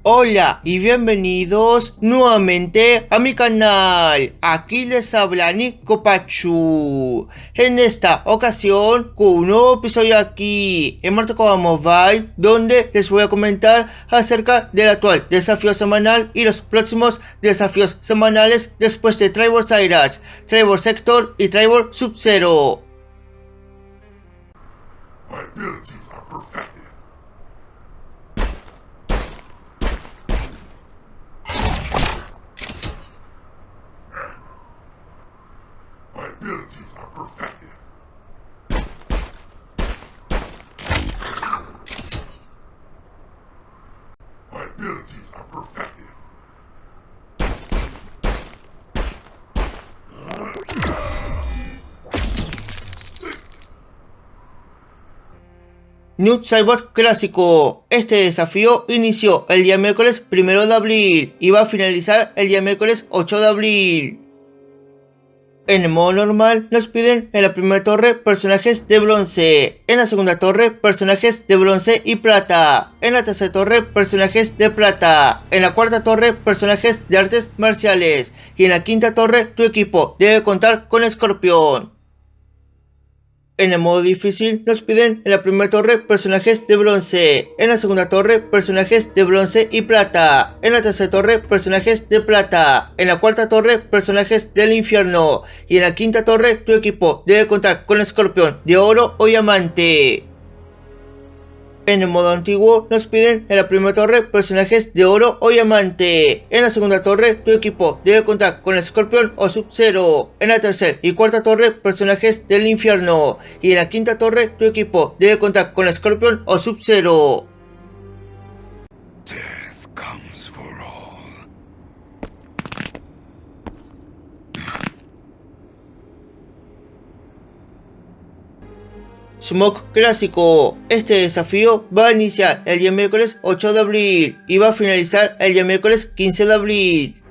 Hola y bienvenidos nuevamente a mi canal. Aquí les habla Nico Pachu. En esta ocasión con un nuevo episodio aquí en Mortal Kombat Mobile, donde les voy a comentar acerca del actual desafío semanal y los próximos desafíos semanales después de Tribal Cyrax, Tribal Sector y Tribal Sub-Zero. My abilities are perfected. My abilities are perfected. My abilities are perfected. Noob Saibot Clásico. Este desafío inició el día miércoles 1 de abril y va a finalizar el día miércoles 8 de abril. En el modo normal nos piden en la primera torre personajes de bronce, en la segunda torre personajes de bronce y plata, en la tercera torre personajes de plata, en la cuarta torre personajes de artes marciales y en la quinta torre tu equipo debe contar con escorpión. En el modo difícil nos piden en la primera torre personajes de bronce, en la segunda torre personajes de bronce y plata, en la tercera torre personajes de plata, en la cuarta torre personajes del infierno y en la quinta torre tu equipo debe contar con escorpión de oro o diamante. En el modo antiguo nos piden en la primera torre personajes de oro o diamante, en la segunda torre tu equipo debe contar con escorpión o Sub-Zero, en la tercera y cuarta torre personajes del infierno y en la quinta torre tu equipo debe contar con escorpión o Sub-Zero. Death comes for all. Smoke Clásico. Este desafío va a iniciar el día miércoles 8 de abril y va a finalizar el día miércoles 15 de abril.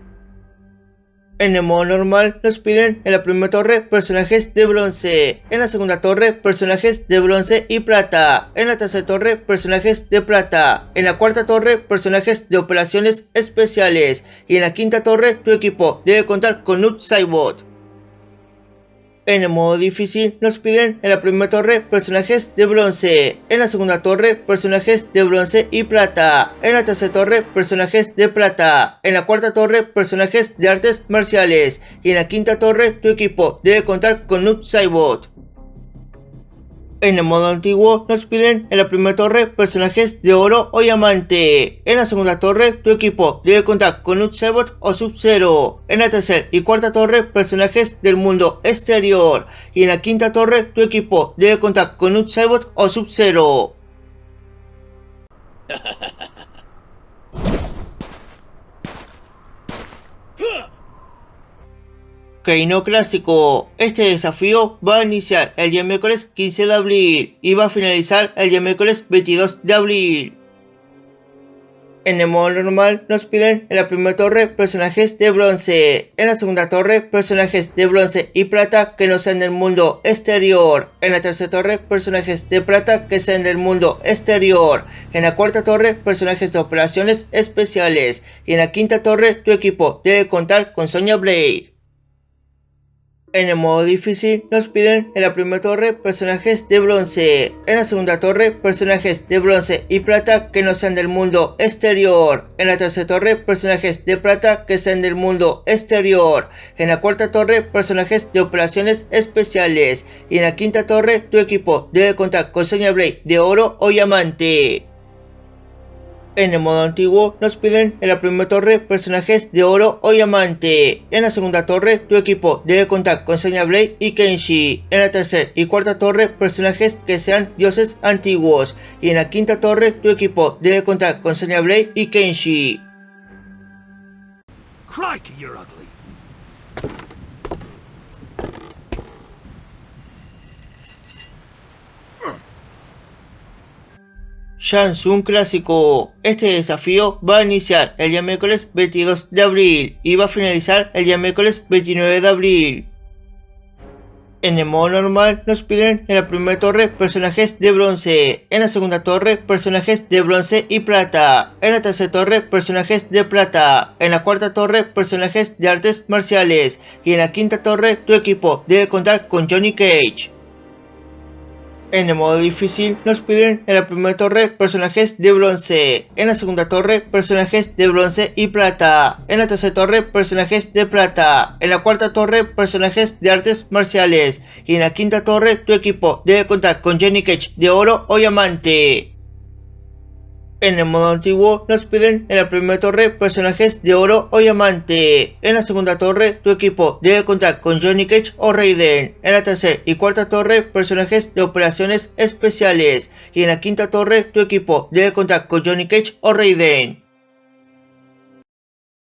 En el modo normal nos piden en la primera torre personajes de bronce, en la segunda torre personajes de bronce y plata, en la tercera torre personajes de plata, en la cuarta torre personajes de operaciones especiales y en la quinta torre tu equipo debe contar con Noob Saibot. En el modo difícil nos piden en la primera torre personajes de bronce, en la segunda torre personajes de bronce y plata, en la tercera torre personajes de plata, en la cuarta torre personajes de artes marciales y en la quinta torre tu equipo debe contar con Noob Saibot. En el modo antiguo nos piden en la primera torre personajes de oro o diamante, en la segunda torre tu equipo debe contar con Noob Saibot o Sub-Zero, en la tercera y cuarta torre personajes del mundo exterior y en la quinta torre tu equipo debe contar con Noob Saibot o Sub-Zero. Keino Clásico. Este desafío va a iniciar el día miércoles 15 de abril y va a finalizar el día miércoles 22 de abril. En el modo normal nos piden en la primera torre personajes de bronce, en la segunda torre personajes de bronce y plata que no sean del mundo exterior, en la tercera torre personajes de plata que sean del mundo exterior, en la cuarta torre personajes de operaciones especiales y en la quinta torre tu equipo debe contar con Sonya Blade. En el modo difícil nos piden en la primera torre personajes de bronce, en la segunda torre personajes de bronce y plata que no sean del mundo exterior, en la tercera torre personajes de plata que sean del mundo exterior, en la cuarta torre personajes de operaciones especiales y en la quinta torre tu equipo debe contar con Sonya Blade de oro o diamante. En el modo antiguo nos piden en la primera torre personajes de oro o diamante, en la segunda torre tu equipo debe contar con Sonya Blade y Kenshi, en la tercera y cuarta torre personajes que sean dioses antiguos y en la quinta torre tu equipo debe contar con Sonya Blade y Kenshi. Crikey, you're ugly. Shang Tsung Clásico. Este desafío va a iniciar el día miércoles 22 de abril y va a finalizar el día miércoles 29 de abril. En el modo normal nos piden en la primera torre personajes de bronce, en la segunda torre personajes de bronce y plata, en la tercera torre personajes de plata, en la cuarta torre personajes de artes marciales y en la quinta torre tu equipo debe contar con Johnny Cage. En el modo difícil nos piden en la primera torre personajes de bronce, en la segunda torre personajes de bronce y plata, en la tercera torre personajes de plata, en la cuarta torre personajes de artes marciales y en la quinta torre tu equipo debe contar con Johnny Cage de oro o diamante. En el modo antiguo nos piden en la primera torre personajes de oro o diamante. En la segunda torre tu equipo debe contar con Johnny Cage o Raiden. En la tercera y cuarta torre personajes de operaciones especiales. Y en la quinta torre tu equipo debe contar con Johnny Cage o Raiden.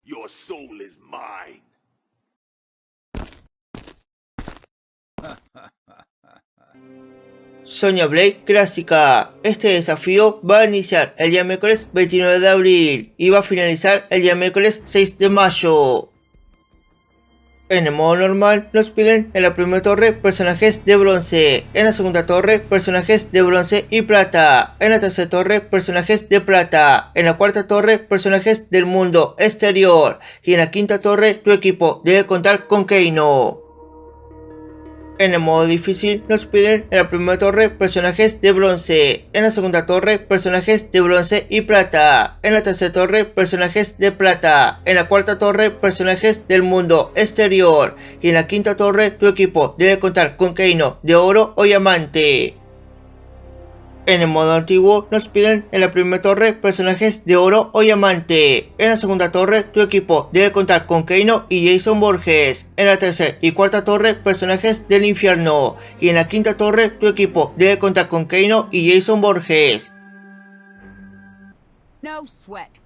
Your soul is mine. Sonya Blade clásica. Este desafío va a iniciar el día miércoles 29 de abril y va a finalizar el día miércoles 6 de mayo. En el modo normal nos piden en la primera torre personajes de bronce, en la segunda torre personajes de bronce y plata, en la tercera torre personajes de plata, en la cuarta torre personajes del mundo exterior y en la quinta torre tu equipo debe contar con Kano. En el modo difícil nos piden en la primera torre personajes de bronce, en la segunda torre personajes de bronce y plata, en la tercera torre personajes de plata, en la cuarta torre personajes del mundo exterior y en la quinta torre tu equipo debe contar con Kano de oro o diamante. En el modo antiguo nos piden en la primera torre personajes de oro o diamante. En la segunda torre tu equipo debe contar con Kano y Jason Borges. En la tercera y cuarta torre personajes del infierno. Y en la quinta torre tu equipo debe contar con Kano y Jason Borges. No sweat.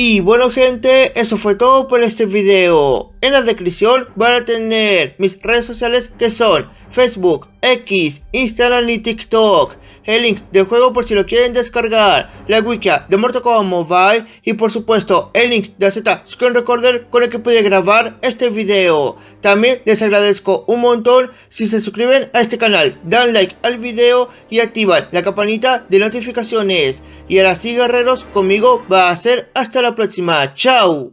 Y bueno gente, eso fue todo por este video. En la descripción van a tener mis redes sociales que son Facebook, X, Instagram y TikTok. El link del juego por si lo quieren descargar, la wiki de Mortal Kombat Mobile y por supuesto el link de Z Screen Recorder con el que pude grabar este video. También les agradezco un montón si se suscriben a este canal, dan like al video y activan la campanita de notificaciones. Y ahora sí guerreros, conmigo va a ser hasta la próxima. ¡Chao!